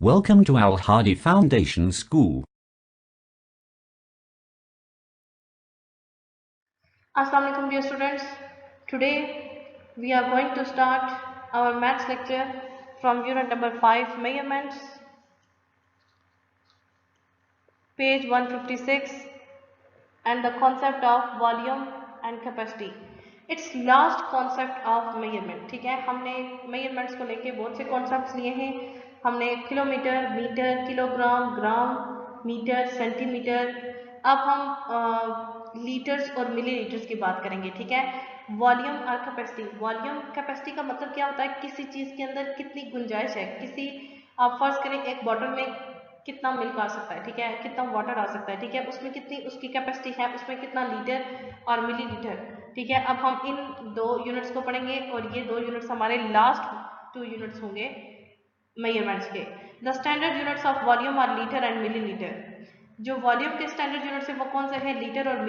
Welcome to Al Hadi Foundation School. Assalamu alaikum dear students. Today we are going to start our maths lecture from unit number 5 measurements, page 156, and the concept of volume and capacity. It's last concept of measurement. ठीक है, हमने measurements को लेके बहुत से concepts लिए हैं. हमने किलोमीटर, मीटर, किलोग्राम, ग्राम, मीटर, सेंटीमीटर. अब हम लीटर्स और मिलीलीटर्स की बात करेंगे. ठीक है, वॉल्यूम और कैपेसिटी. वॉल्यूम कैपेसिटी का मतलब क्या होता है? किसी चीज़ के अंदर कितनी गुंजाइश है. किसी आप फर्ज करें एक बॉटल में कितना मिल्क आ सकता है. ठीक है, कितना वाटर आ सकता है. ठीक है, उसमें कितनी उसकी कैपेसिटी है, उसमें कितना लीटर और मिलीलीटर. ठीक है, अब हम इन दो यूनिट्स को पढ़ेंगे और ये दो यूनिट्स हमारे लास्ट 2 यूनिट्स होंगे मेजरमेंट्स के. The standard units of volume are litre and millilitre. जो वॉल्यूम के स्टैंडर्ड यूनिट्स है वो कौन से हैं? लीटर और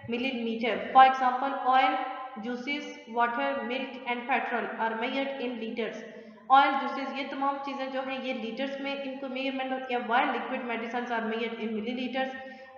millimetre. For example oil, juices, water, milk and petrol are measured in litres. ऑयल, जूसेस, ये तमाम चीज़ें जो हैं ये लीटर्स में इनको मेजरमेंट होती है. While liquid medicine are measured in millilitres.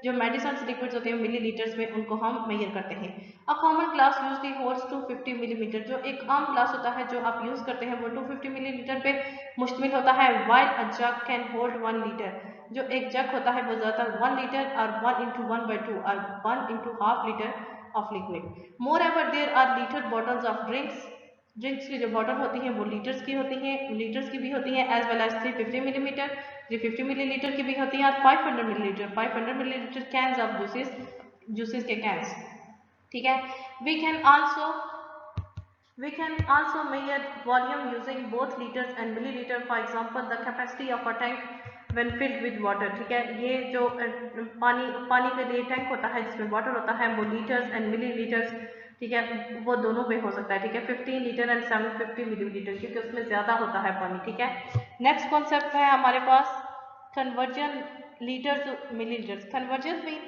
जो मेडिसिन लिक्विड्स होते हैं मिलीलीटर्स में उनको हम मेजर करते हैं. A common glass usually holds 250 millimetre. जो एक आम ग्लास होता है जो आप यूज़ करते हैं वो 250 मिलीलीटर पे मुश्तमिल होता है. While a jug can hold 1 litre. जो एक जग होता है वो ज़्यादातर 1 लीटर और 1 into 1/2 और 1 into half litre of liquid. Moreover there are litre bottles of drinks की जो बॉटल होती हैं वो लीटर्स की होती हैं, लीटर्स की भी होती हैं, as well as 350 millimetre, 350 millilitre की भी होती हैं और 500 मिलीलीटर कैंस ऑफ जूसेस के कैंस. ठीक है, we can also measure volume using both liters and milliliter. For example, the capacity of a tank when filled with water. ठीक है, ये जो पानी के लिए टैंक होता है जिसमें वाटर होता है वो लीटर्स एंड मिलीलीटर्स. ठीक है, वो दोनों में हो सकता है. ठीक है, 15 लीटर एंड 750 मिलीलीटर क्योंकि उसमें ज़्यादा होता है पानी. ठीक है, नेक्स्ट कॉन्सेप्ट है हमारे पास conversion litre to millilitres. Conversion mean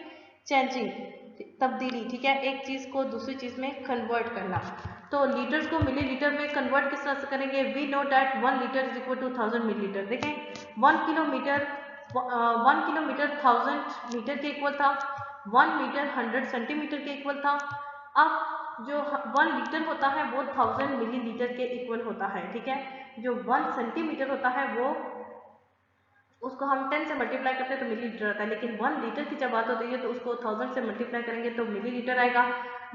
changing, तब्दीली. ठीक है, एक चीज़ को दूसरी चीज़ में कन्वर्ट करना. तो लीटर्स को मिलीलीटर में कन्वर्ट किस तरह से करेंगे? We know that 1 litre is equal to 1000 millilitre. देखें 1 किलोमीटर 1000 मीटर के इक्वल था. 1 मीटर 100 सेंटीमीटर के इक्वल था. अब जो 1 लीटर होता है वो 1000 मिलीलीटर के इक्वल होता है. ठीक है, जो 1 सेंटीमीटर होता है वो उसको हम 10 से मल्टीप्लाई करते हैं तो मिलीलीटर आता है. लेकिन 1 लीटर की जब बात होती है तो उसको 1000 से मल्टीप्लाई करेंगे तो मिलीलीटर आएगा.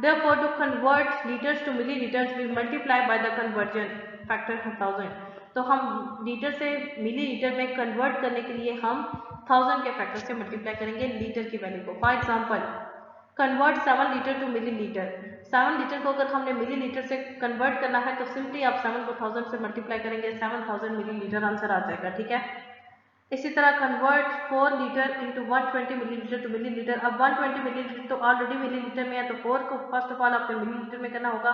Therefore, to convert liters to milliliters, we multiply by the conversion factor 1000. तो हम लीटर से मिलीलीटर में कन्वर्ट करने के लिए हम 1000 के फैक्टर से मल्टीप्लाई करेंगे लीटर की वैल्यू को. For example convert 7 litre to millilitre. 7 litre को अगर हमने मिलीलीटर से कन्वर्ट करना है तो सिंपली आप 7 को 1000 से मल्टीप्लाई करेंगे, 7000 मिलीलीटर आंसर आ जाएगा. ठीक है, इसी तरह convert 4 litre into 120 millilitre to millilitre. अब 120 मिलीलीटर तो ऑलरेडी मिलीलीटर में है तो 4 को फर्स्ट ऑफ ऑल आपने मिलीलीटर में करना होगा.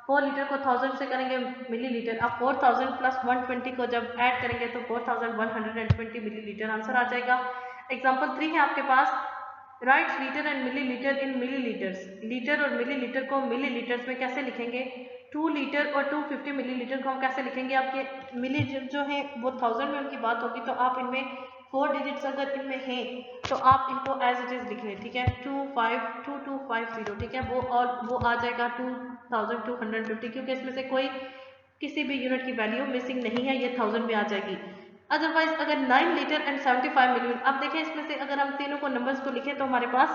4 लीटर को 1000 से करेंगे मिलीलीटर. अब 4000 प्लस 120 को जब ऐड करेंगे तो 4120 मिलीलीटर आंसर आ जाएगा. एग्जाम्पल 3 है आपके पास. Write litre and millilitre in millilitres. Litre और मिलीलीटर को मिलीलीटर्स में कैसे लिखेंगे? 2 लीटर और 250 मिलीलीटर को हम कैसे लिखेंगे? आपके मिलीलीटर जो है वो 1000 में उनकी बात होगी तो आप इनमें 4 डिजिट्स अगर इनमें हैं तो आप इनको एज इट इज लिख लें. ठीक है, 2250. ठीक है, वो आ जाएगा 2250 क्योंकि इसमें से कोई किसी भी यूनिट की वैल्यू मिसिंग नहीं है, ये 1000 में आ जाएगी. अदरवाइज अगर 9 लीटर एंड 75 मिलीमीटर. अब देखें इसमें से अगर हम तीनों को नंबर्स को लिखें तो हमारे पास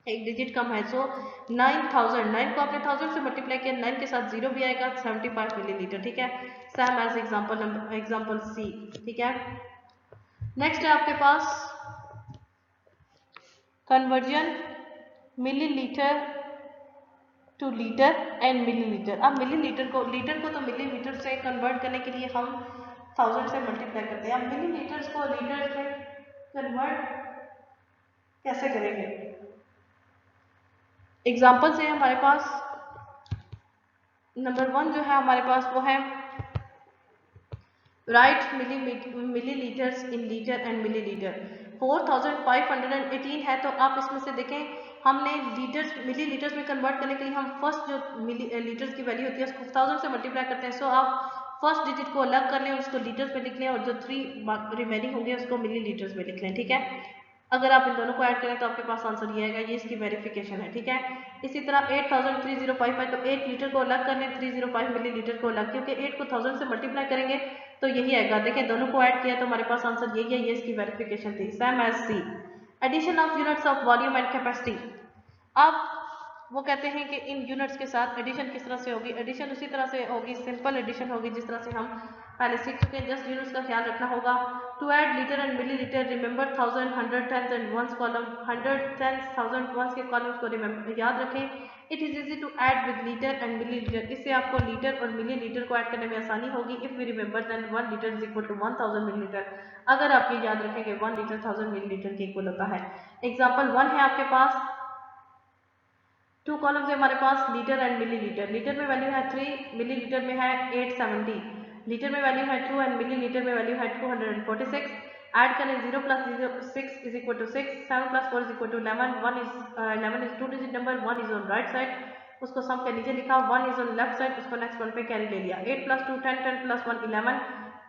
एक डिजिट कम है. सो 9000, 9 को आपने 1000 से मल्टीप्लाई किया, 9 के साथ 0 भी आएगा, 75 मिलीलीटर. ठीक है, सेम एज एग्जाम्पल सी. ठीक है, नेक्स्ट है आपके पास conversion millilitre to litre and millilitre. अब लीटर को तो मिलीमीटर से कन्वर्ट करने के लिए हम 1000 से मल्टीप्लाई करते हैं. अब मिलीलीटर्स को लीटर में कन्वर्ट कैसे करेंगे? एग्जाम्पल से हमारे पास नंबर 1 जो है हमारे पास वो है right millilitres in litre and millilitre. 4518 है तो आप इसमें से देखें हमने लीटर्स मिलीलीटर्स में कन्वर्ट करने के लिए हम फर्स्ट जो लीटर्स की वैल्यू होती है उसको 1000 से मल्टीप्लाई करते हैं. सो आप फर्स्ट डिजिट को अलग कर लें, उसको लीटर्स में लिख लें, और जो 3 रिमेनिंग होंगे उसको मिली लीटर्स में लिख लें, ठीक है। अगर आप इन दोनों को ऐड करें तो आपके पास आंसर ये आएगा, ये इसकी वेरिफिकेशन है, ठीक है। इसी तरह 8,3055 है, तो 8 लीटर को अलग कर लें, 305 मिली लीटर को अलग, क्योंकि 8 को 1000 से मल्टीप्लाई करेंगे तो यही आएगा। देखिए दोनों को ऐड किया तो हमारे पास आंसर यही है, ये इसकी वेरिफिकेशन थी, same as C. Addition of units of volume and capacity. अब वो कहते हैं कि इन यूनिट्स के साथ एडिशन किस तरह से होगी। एडिशन उसी तरह से होगी, सिंपल एडिशन होगी जिस तरह से हम पहले सीख चुके हैं। जस्ट यूनिट्स का ख्याल रखना होगा। To add litre and millilitre, remember 1000, 100, tens and ones column, 100, tens, 1000, ones के कॉलम्स को रिमेंबर याद रखें। It is easy to add with litre and millilitre, इससे आपको लीटर और मिली लीटर को ऐड करने में आसानी होगी। If we remember then 1 litre is equal to 1000 millilitre, अगर आप ये याद रखें कि 1 लीटर 1000 मिली लीटर के इक्वल होता है। एग्जाम्पल 1 है आपके पास, 2 कॉलम से हमारे पास litre and millilitre. Litre में वैल्यू है 3, मिली लीटर में है 870, लीटर में वैल्यू है 2 एंड मिली लीटर में वैल्यू है 246। ऐड करें 0 plus 6 is equal to 6, 7 plus 4 is equal to 11, 11 is 2 digit number, 1 is on right side, उसको सम के नीचे लिखा, 1 इज ऑन लेफ्ट साइड, उसको नेक्स्ट वन पे कैरी ले लिया। 8 प्लस 2 10, 10 प्लस 1 11,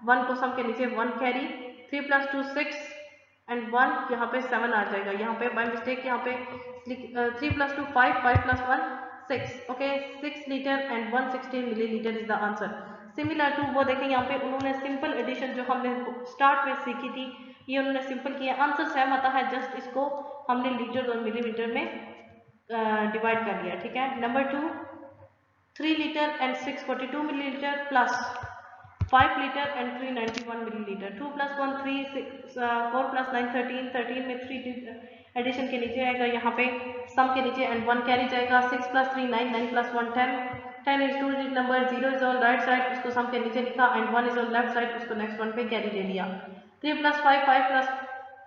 1 को सम के नीचे 1 कैरी, 3 प्लस 2 6 एंड 1 यहाँ पे 7 आ जाएगा। यहाँ पे बाय मिस्टेक यहाँ पे 3 plus 2 5, 5 plus 1 6, okay 6 litre and 160 millilitre is the answer. Similar to वो देखें यहाँ पे उन्होंने सिंपल एडिशन जो हमने स्टार्ट में सीखी थी, ये उन्होंने सिंपल किया, आंसर सेम आता है, जस्ट इसको हमने लीटर और मिलीमीटर में डिवाइड कर लिया, ठीक है। Number 2, 3 litre and 642 millilitre plus 5 litre and 391 millilitre. 2 plus 1 3, 4 plus 9 13, 13 में 3 एडिशन के नीचे आएगा, यहाँ पे सम के नीचे एंड 1 कैरी जाएगा। 6 plus 3 9, 9 plus 1 10, 10 is 2 digit number, 0 is on right side, उसको सम के नीचे लिखा and 1 is on left side, उसको नेक्स्ट वन पे कैरी ले लिया। 3 plus 5 5 plus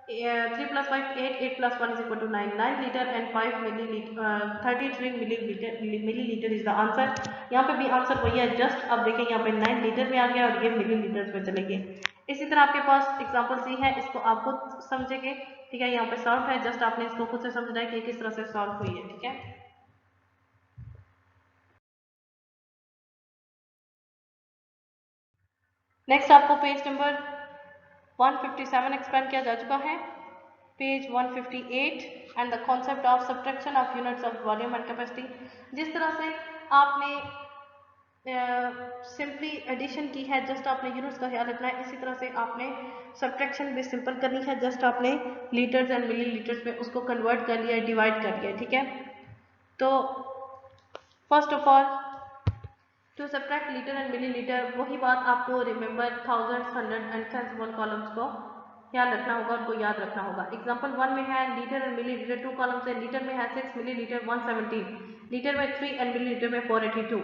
3 plus 5 8, 8 plus 1 is equal to 9, 9 litre and 5 millilitre 33 millilitre is the answer. यहाँ पे भी आंसर वही है, जस्ट अब देखें यहाँ पे 9 लीटर में आ गया और ये मिलीलीटर में चले गए। इसी तरह आपके पास एग्जांपल सी है, इसको आप खुद समझेंगे, ठीक है। यहाँ पे सॉल्व है, जस्ट आपने इसको खुद से समझना है कि किस तरह से सॉल्व हुई है, ठीक है। नेक्स्ट आपको पेज नंबर 157 एक्सप्लेन किया जा चुका है, page 158 and the concept of subtraction of units of volume and capacity. जिस तरह से आपने सिंपली एडिशन की है, जस्ट आपने यूनिट्स का ख्याल रखना है, इसी तरह से आपने सब्ट्रैक्शन भी सिंपल करनी है, जस्ट आपने लीटर्स एंड मिली लीटर्स में उसको कन्वर्ट कर लिया, डिवाइड कर लिया, ठीक है। तो first of all to subtract litre and millilitre, वही बात आपको remember thousands, hundred and decimal columns को ख्याल रखना होगा, उनको याद रखना होगा। एग्जांपल 1 में है litre and millilitre, 2 columns है, लीटर में है 6, मिली लीटर 117, लीटर में 3 एंड मिली लीटर में 482।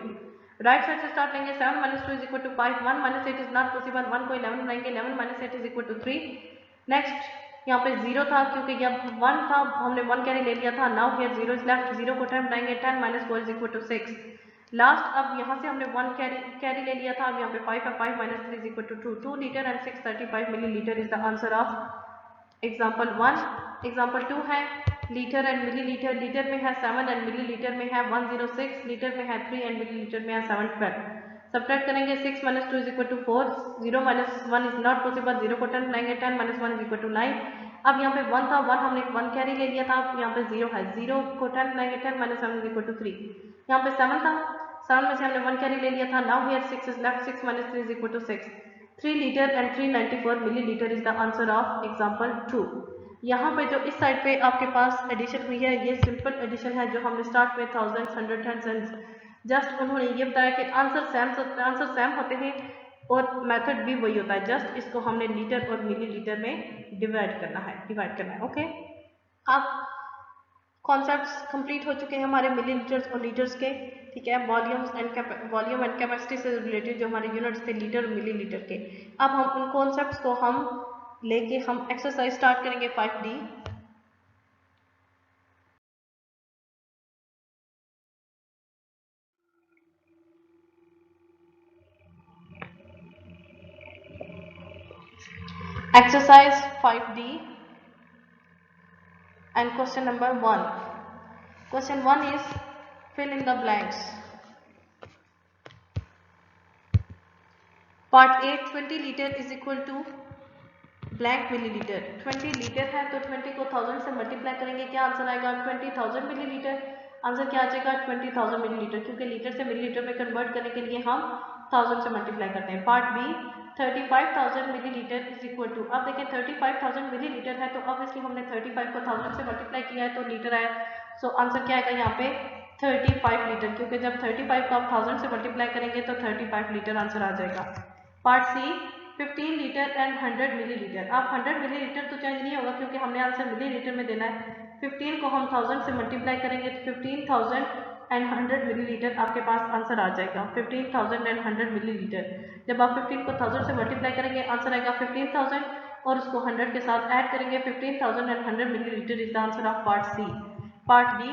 राइट साइड से स्टार्ट लेंगे, 7 minus 2 is equal to 5, 1 minus 8 is not possible, 1 को 11 बनाएंगे, 11 minus 8 is equal to 3। Next यहाँ पे 0 था, क्योंकि जब 1 था हमने 1 कैरी ले लिया था, नाउ हियर 0 इज लेफ्ट, 0 को 10 बनाएंगे, 10 minus 4 is equal to 6। Last अब यहाँ से हमने 1 कैरी ले लिया था, अब यहाँ पे 5 है, 5 minus 3 is equal to 2, 2 litre and 635 millilitre is the answer of example 1। Example 2 है litre and millilitre, litre में है 7 एंड मिली लीटर में है 106, लीटर में है 3 एंड मिली लीटर में है 712। सब्ट्रैक्ट करेंगे, 6 minus 2 is equal to 4, 0 minus 1 is not possible, 0 को 10 बनाएंगे, 10 माइनस 1 इज इक्वल टू 9। अब यहाँ पे 1 था, 1 हमने 1 कैरी ले लिया था, अब यहाँ पे 0 है, 0 को 10 बनाएंगे, 10 माइनस 7 इज इक्वल टू 3। यहाँ पे 7 था, 7 में से हमने 1 कैरी ले लिया था, now here 6 is left, 6 minus 3 is equal to 6, 3 litre and 394 millilitre is the answer of example 2। यहाँ पे जो इस साइड पे आपके पास एडिशन हुई है, ये सिंपल एडिशन है, जो हमने स्टार्ट में थाउजेंड, हंड्रेड, टेंस, जस्ट उन्होंने ये बताया कि आंसर सेम होते हैं और मेथड भी वही होता है, जस्ट इसको हमने लीटर और मिली लीटर में डिवाइड करना है, ओके। अब कॉन्सेप्ट्स कंप्लीट हो चुके हैं हमारे मिली लीटर्स और लीटर्स के, ठीक है। वॉल्यूम एंड कैपेसिटी से रिलेटेड जो हमारे यूनिट्स थे लीटर और मिली लीटर के, अब हम उन कॉन्सेप्ट्स को हम लेके हम एक्सरसाइज स्टार्ट करेंगे 5D। Exercise 5D and question number 1. Question 1 is fill in the blanks. Part A 20 litre is equal to blank millilitre. 20 litre है तो 20 को 1000 से मल्टीप्लाई करेंगे, क्या आंसर आएगा 20,000 मिलीलीटर। आंसर क्या आ जाएगा 20,000 मिलीलीटर, क्योंकि लीटर से मिलीलीटर में कन्वर्ट करने के लिए हम 1000 से मल्टीप्लाई करते हैं। Part B 35,000 millilitre is equal to, अब देखें 35,000 मिलीलीटर है तो ऑब्वियसली हमने 35 को 1000 से मल्टीप्लाई किया है तो लीटर आया। सो आंसर क्या आएगा यहाँ पे 35 लीटर, क्योंकि जब 35 को आप 1000 से मल्टीप्लाई करेंगे तो 35 लीटर आंसर आ जाएगा। Part C 15 litre and 100 millilitre. आप 100 मिलीलीटर तो चेंज नहीं होगा क्योंकि हमने आंसर मिलीलीटर में देना है। 15 को हम 1000 से मल्टीप्लाई करेंगे तो 15,000 एंड 100 मिलीलीटर आपके पास आंसर आ जाएगा। 15,000 एंड 100 मिलीलीटर, जब आप 15 को 1000 से मल्टीप्लाई करेंगे आंसर आएगा 15,000 और उसको 100 के साथ ऐड करेंगे 15,000 and 100 millilitre is the answer of part C. Part D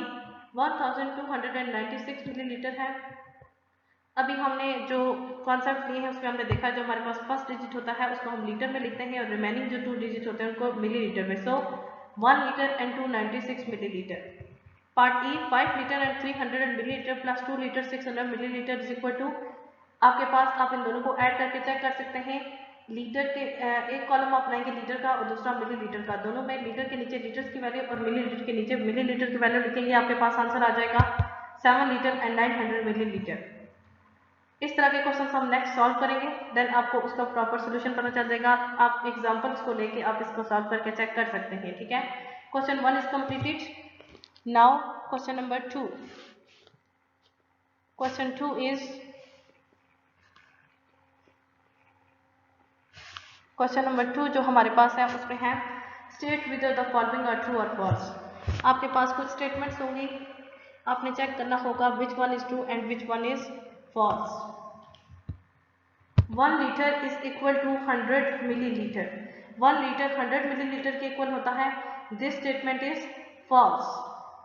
1296 millilitre है। अभी हमने जो कॉन्सेप्ट लिए हैं उसमें हमने देखा जो हमारे पास फर्स्ट डिजिट होता है उसको हम लीटर में लिखते हैं और रिमेनिंग जो 2 डिजिट होते हैं उनको मिलीलीटर में। So 1 litre and 296 millilitre. Part E 5 litre and 300 millilitre plus 2 litre 600 millilitre is equal to, आपके पास आप इन दोनों को ऐड करके चेक कर सकते हैं। लीटर के एक कॉलम आप बनाएंगे लीटर का और दूसरा मिलीलीटर का, दोनों में लीटर के नीचे लीटर्स की वैल्यू और मिलीलीटर के नीचे मिलीलीटर की वैल्यू लिखेंगे, आपके पास आंसर आ जाएगा 7 लीटर एंड 900 मिलीलीटर। इस तरह के क्वेश्चन हम नेक्स्ट सॉल्व करेंगे, देन आपको उसका प्रॉपर सोल्यूशन पता चल जाएगा। आप एग्जांपल्स को लेके आप इसको सॉल्व करके चेक कर सकते हैं, ठीक है। Question 1 is completed. Now question number 2। Question 2 is question number 2 जो हमारे पास है उसमें है state whether the following are true और फॉल्स। आपके पास कुछ स्टेटमेंट्स होंगी, आपने चेक करना होगा which one is true and which one is false. 1 litre is equal to 100 millilitre. 1 litre 100 millilitre के इक्वल होता है। This statement is false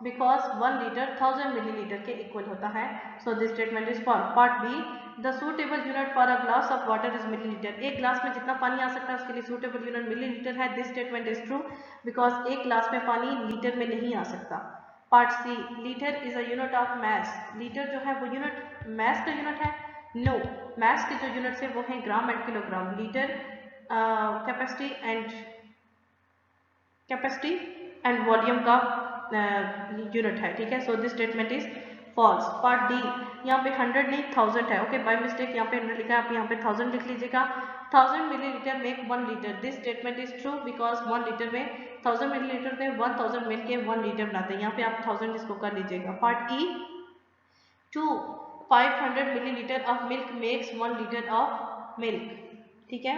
because 1 litre 1000 millilitre के इक्वल होता है। So this statement is false. Part B the suitable unit for a glass of water is millilitre. एक glass में जितना पानी आ सकता है उसके लिए सूटेबल यूनिट मिलीलीटर है। This statement is true because एक ग्लास में पानी लीटर में नहीं आ सकता। Part C litre is a unit of mass. Litre जो है वो यूनिट मैस का यूनिट है। नो, मैस के जो यूनिट्स है वो है gram and kilogram. Litre capacity and volume का यूनिट है, ठीक है। So this statement is false. Part D यहाँ पे 100 नहीं 1000 है, ओके, बाय मिस्टेक यहाँ पे 100 लिखा है, आप यहाँ पे 1000 लिख लीजिएगा। 1000 millilitre make 1 litre. This statement is true because 1 litre में 1000 मिलीलीटर में 1000 मिल के 1 लीटर बनाते हैं। यहाँ पे आप 1000 इसको कर लीजिएगा। Part E 500 millilitre of milk makes 1 litre of milk, ठीक है।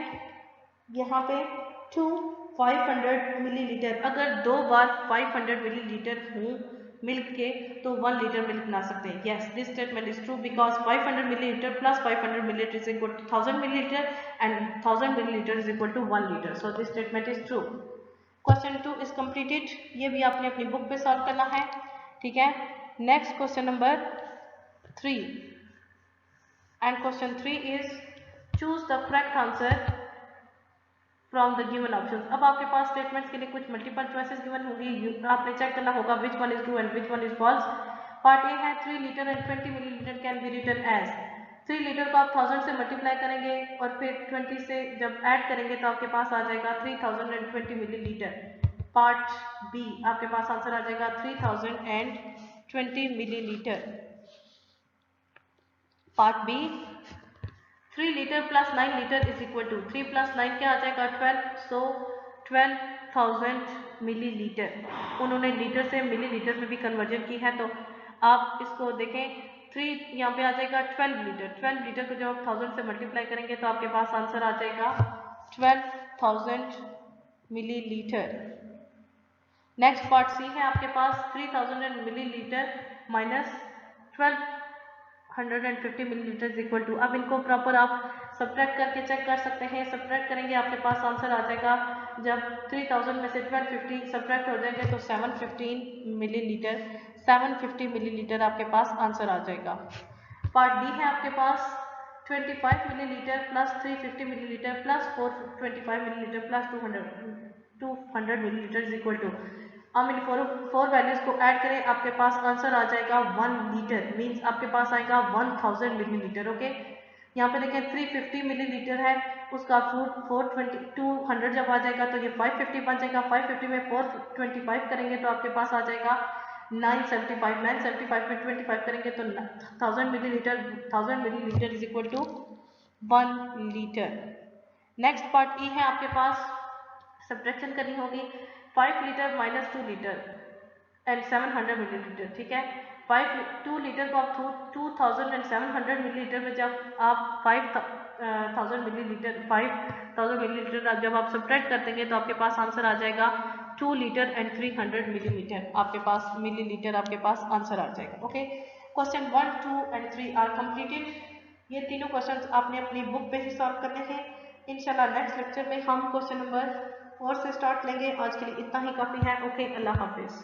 यहाँ पे 500 मिलीलीटर, अगर 2 बार 500 मिलीलीटर हो मिल्क के तो 1 लीटर मिल्क बना सकते हैं। Yes, this statement is true because 500 millilitre plus 500 millilitre is equal to 1000 millilitre and 1000 millilitre is equal to 1 litre. So this statement is true. Question 2 is completed. ये भी आपने अपनी बुक पे सॉल्व करना है, ठीक है। Next question number 3 and question 3 is choose the correct answer from the given option. अब आपके पास स्टेटमेंट्स के लिए कुछ मल्टीपल चॉइसेस गिवन होगी, आपने चेक करना होगा which one is true and which one is false. Part A है 3 litre and 20 millilitre can be written as. 3 litre को आप 1000 से मल्टीप्लाई करेंगे और फिर 20 से जब ऐड करेंगे तो आपके पास आ जाएगा 3020 मिलीलीटर। पार्ट बी आपके पास आंसर आ जाएगा 3020 millilitre. Part B 3 litre plus 9 litre is equal to 3 plus 9 क्या आ जाएगा 12। So 12,000 millilitre. उन्होंने लीटर से मिलीलीटर में भी कन्वर्जन की है, तो आप इसको देखें 3 यहाँ पे आ जाएगा 12 लीटर। 12 लीटर को जब आप 1000 से मल्टीप्लाई करेंगे तो आपके पास आंसर आ जाएगा 12,000 मिलीलीटर। नेक्स्ट पार्ट सी है आपके पास 3000 millilitre minus 1250 millilitre is equal to. अब इनको प्रॉपर आप सब्ट्रैक्ट करके चेक कर सकते हैं। सब्ट्रैक्ट करेंगे आपके पास आंसर आ जाएगा, जब 3000 में से 1250 सब्ट्रैक्ट हो जाएंगे तो 750 मिलीलीटर 750 मिलीलीटर आपके पास आंसर आ जाएगा। पार्ट डी है आपके पास 25 millilitre plus 350 millilitre plus 425 millilitre plus 200 millilitre is equal to. हम इन फोर वैल्यूज को ऐड करें, आपके पास आंसर आ जाएगा 1 लीटर, मींस आपके पास आएगा 1000 मिलीलीटर, ओके। यहाँ पे देखें 350 मिलीलीटर है, उसका फ्रूट 420 200 जब आ जाएगा तो ये 550 बन जाएगा। 550 में 425 करेंगे तो आपके पास आ जाएगा 975। 975 में 25 करेंगे तो 1000 millilitre. 1000 millilitre is equal to 1 litre. Next part E है, आपके पास सब्ट्रैक्शन करनी होगी। 5 litre minus 2 litre and 700 millilitre, ठीक है। 2 लीटर को आप 2700 मिलीलीटर में जब आप 5000 मिलीलीटर 5000 मिलीलीटर जब आप सब्ट्रैक्ट कर देंगे तो आपके पास आंसर आ जाएगा 2 लीटर एंड 300 मिलीलीटर, आपके पास मिलीलीटर आपके पास आंसर आ जाएगा। Okay, question 1, 2 and 3 are completed. ये तीनों क्वेश्चन आपने अपनी बुक पे ही सॉल्व करने हैं। इंशाल्लाह नेक्स्ट लेक्चर में हम क्वेश्चन नंबर 4 से स्टार्ट लेंगे। आज के लिए इतना ही काफ़ी है। ओके, अल्लाह हाफिज़।